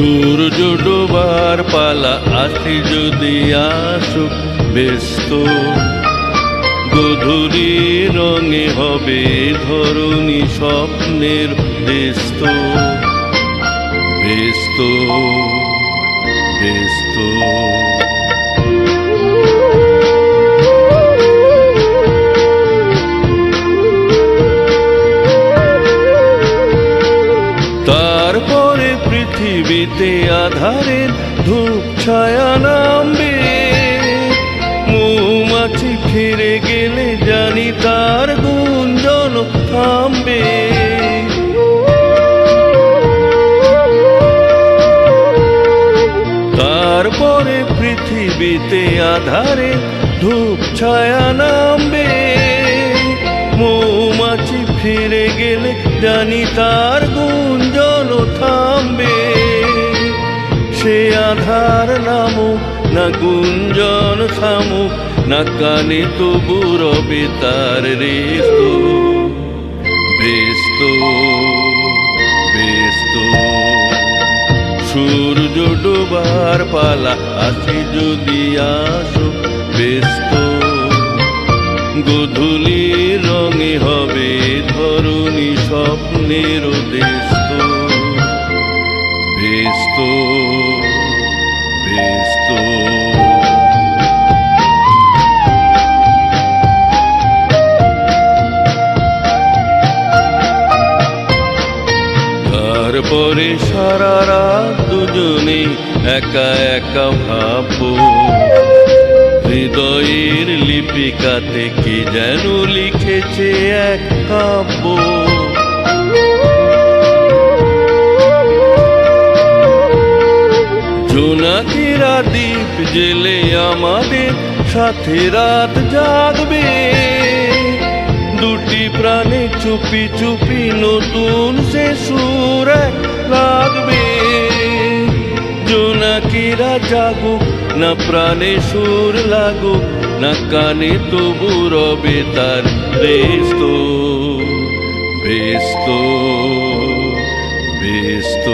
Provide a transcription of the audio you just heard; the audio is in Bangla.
সূর্য ডোবার পালা আসি যদি আসুক ব্যস্ত, গধূলি রঙে হবে ধরণী স্বপ্নের ব্যস্ত ব্যস্ত ব্যস্ত। তারপরে পৃথিবীতে আধারের ধূপ ছায়া নামবে, মৌমাছি ফিরে গেলে জানি তার গুঞ্জন থামবে। তারপরে পৃথিবীতে আধারে ধূপ ছায়া নামবে, মৌমাছি ফিরে গেলে জানি তার গুঞ্জন থামবে। সে আধার নামুক না গুঞ্জন থামুক, না কানে তবু রবে তার রেস্ত ব্যস্ত ব্যস্ত। সূর্য ডোবার পালা আসি যদি আসুক ব্যস্ত, গধূলি রঙে হবে ধরণী স্বপ্নের ব্যস্ত ব্যস্ত ব্যস্ত। তারপরে সারা রাত দুজনে একা একা ভাববো, হৃদয়ের লিপিকাতে কি যেন লিখেছে এক কাব্য। জোনাকিরা দ্বীপ জেলে আমাদের সাথে রাত জাগবে, দুটি প্রাণে চুপি চুপি নতুন সে সুর লাগবে। জোনাকিরা জাগুক না প্রাণে সুর লাগুক, না কানে তবু রবে তার ব্যস্ত ব্যস্ত ব্যস্ত।